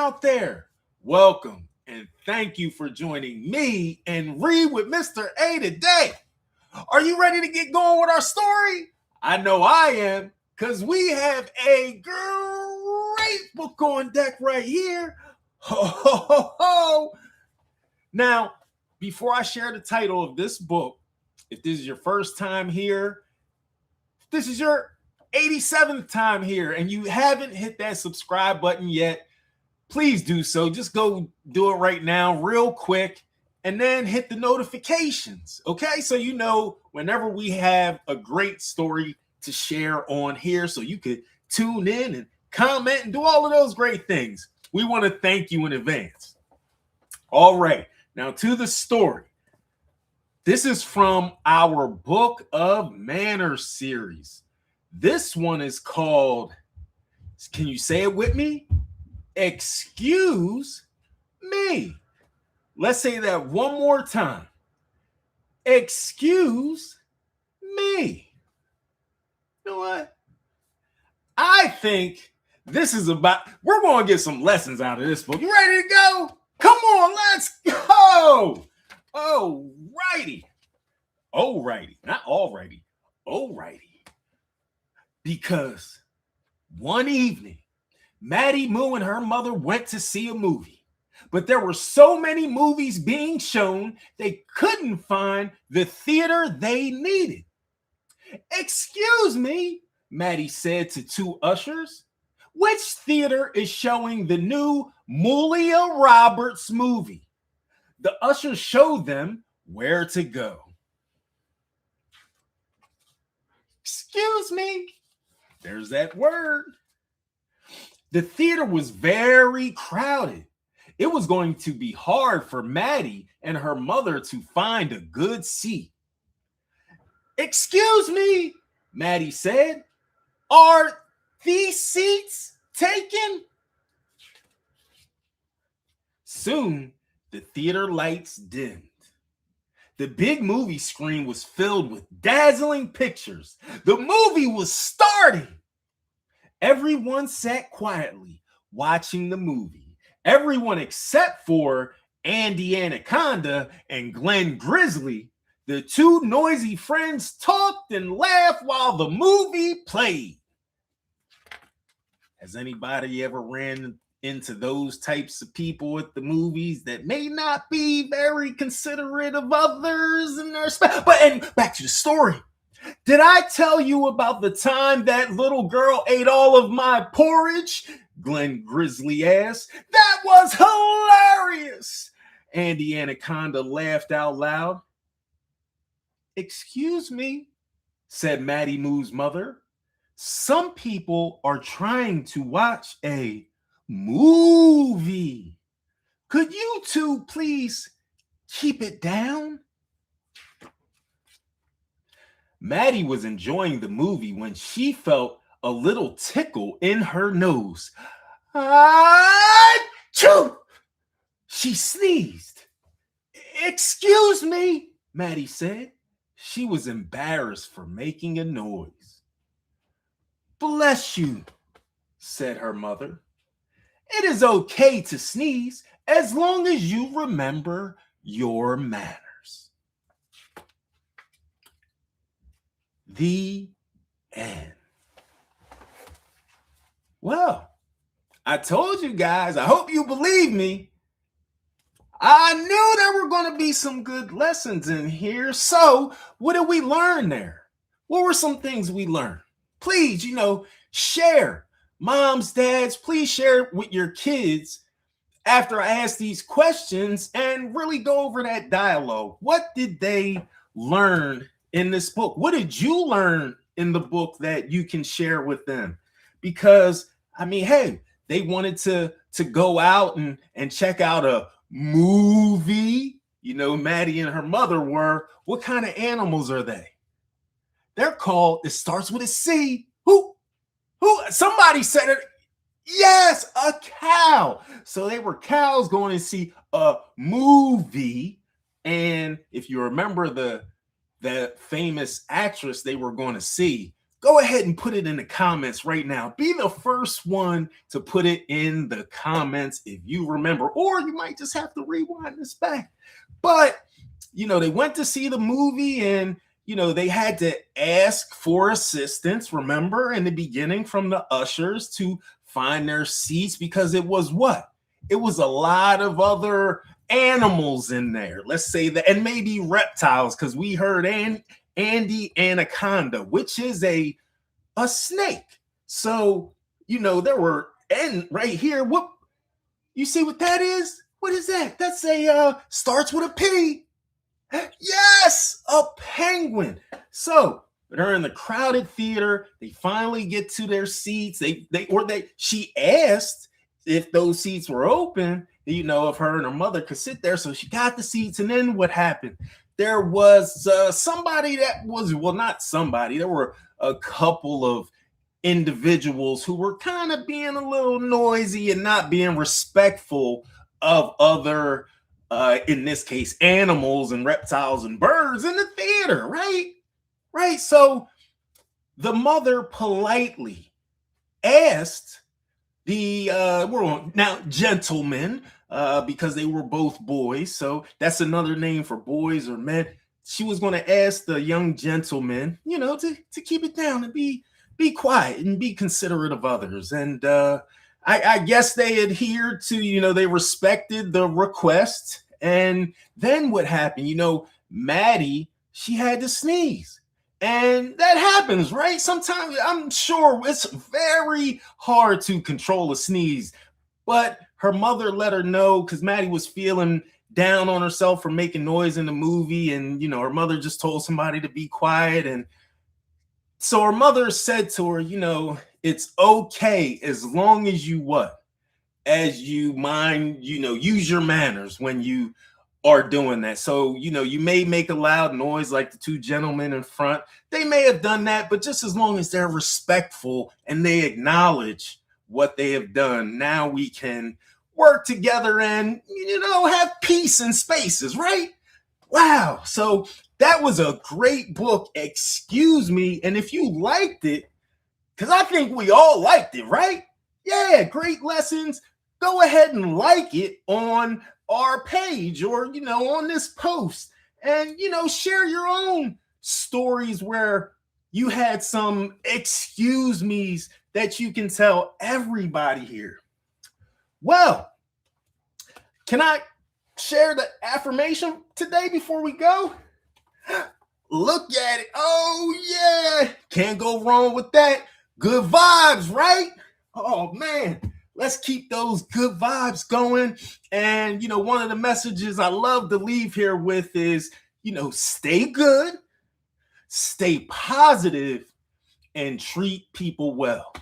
out there, welcome and thank you for joining me and Read with Mr. A today. Are you ready to get going with our story? I know I am, because we have a great book on deck right here. Ho, ho, ho, ho. Now, before I share the title of this book, if this is your first time here, if this is your 87th time here and you haven't hit that subscribe button yet, please do so. Just go do it right now, real quick, and then hit the notifications, okay? So you know whenever we have a great story to share on here, so you could tune in and comment and do all of those great things. We want to thank you in advance. All right, now to the story. This is from our Book of Manners series. This one is called, can you say it with me? Excuse me. Let's say that one more time. Excuse me. You know what? I think this is we're going to get some lessons out of this book. You ready to go? Come on, let's go. Alrighty. Alrighty. Not alrighty. Alrighty. Because one evening, Maddie Moo and her mother went to see a movie. But there were so many movies being shown, they couldn't find the theater they needed. Excuse me, Maddie said to two ushers. Which theater is showing the new Julia Roberts movie? The ushers showed them where to go. Excuse me. There's that word. The theater was very crowded. It was going to be hard for Maddie and her mother to find a good seat. Excuse me, Maddie said. Are these seats taken? Soon, the theater lights dimmed. The big movie screen was filled with dazzling pictures. The movie was starting. Everyone sat quietly watching the movie. Everyone except for Andy Anaconda and Glenn Grizzly. The two noisy friends talked and laughed while the movie played. Has anybody ever ran into those types of people at the movies that may not be very considerate of others and their and back to the story. Did I tell you about the time that little girl ate all of my porridge? Glenn Grizzly asked. That was hilarious. Andy Anaconda laughed out loud. Excuse me, said Maddie Moo's mother. Some people are trying to watch a movie. Could you two please keep it down? Maddie was enjoying the movie when she felt a little tickle in her nose. Achoo! She sneezed. Excuse me, Maddie said. She was embarrassed for making a noise. Bless you, said her mother. It is okay to sneeze as long as you remember your manners. The end. Well, I told you guys, I hope you believe me. I knew there were going to be some good lessons in here. So what did we learn there? What were some things we learned? Please, share. Moms, dads, please share it with your kids after I ask these questions and really go over that dialogue. What did they learn in this book? What did you learn in the book that you can share with them? Because, hey, they wanted to go out and check out a movie. Maddie and her mother were. What kind of animals are they? They're called, it starts with a C. Who? Somebody said it. Yes, a cow. So they were cows going to see a movie. And if you remember the famous actress they were going to see, Go ahead and put it in the comments right now. Be the first one to put it in the comments if you remember, or you might just have to rewind this back. But, they went to see the movie and, they had to ask for assistance, remember, in the beginning from the ushers to find their seats because it was what? It was a lot of other animals in there. Let's say that, and maybe reptiles, because we heard Andy Anaconda, which is a snake. So, there were, and right here, what you see what that is? What is that? That's a starts with a P. Yes, a penguin. So they're in the crowded theater. They finally get to their seats. She asked if those seats were open, if her and her mother could sit there. So she got the seats. And then what happened? There was somebody that was, well, not somebody. There were a couple of individuals who were kind of being a little noisy and not being respectful of other in this case, animals and reptiles and birds in the theater, right? Right. So the mother politely asked the now gentlemen, because they were both boys. So that's another name for boys or men. She was going to ask the young gentleman, to keep it down and be quiet and be considerate of others. And I guess they adhered to, they respected the request. And then what happened? Maddie, she had to sneeze. And that happens, right? Sometimes I'm sure it's very hard to control a sneeze. But her mother let her know because Maddie was feeling down on herself for making noise in the movie. And, her mother just told somebody to be quiet. And so her mother said to her, it's okay as long as you what? As you mind, use your manners when you are doing that. So, you may make a loud noise like the two gentlemen in front. They may have done that, but just as long as they're respectful and they acknowledge what they have done, now we can work together and, have peace in spaces, right? Wow. So that was a great book. Excuse me. And if you liked it, because I think we all liked it, right? Yeah, great lessons. Go ahead and like it on our page or, on this post and, share your own stories where you had some excuse me's that you can tell everybody here. Well, can I share the affirmation today before we go? Look at it. Oh, yeah. Can't go wrong with that. Good vibes, right? Oh, man. Let's keep those good vibes going. And, one of the messages I love to leave here with is, stay good, stay positive, and treat people well.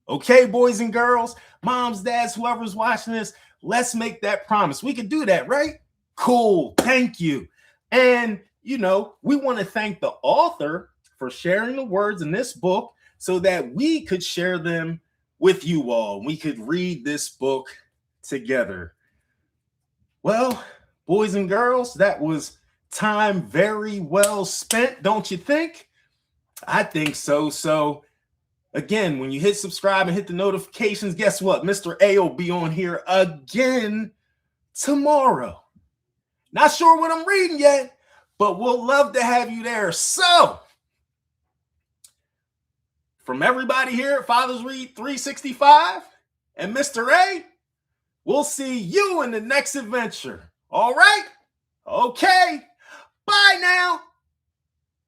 Okay, boys and girls, moms, dads, whoever's watching this, let's make that promise. We can do that, right? Cool. Thank you. And, we want to thank the author for sharing the words in this book so that we could share them with you all. We could read this book together. Well, boys and girls, that was time very well spent, don't you think? I think so. So again, when you hit subscribe and hit the notifications, guess what? Mr. A will be on here again tomorrow. Not sure what I'm reading yet, but we'll love to have you there. So from everybody here at Fathers Read 365 and Mr. A, we'll see you in the next adventure. All right? Okay. Bye now.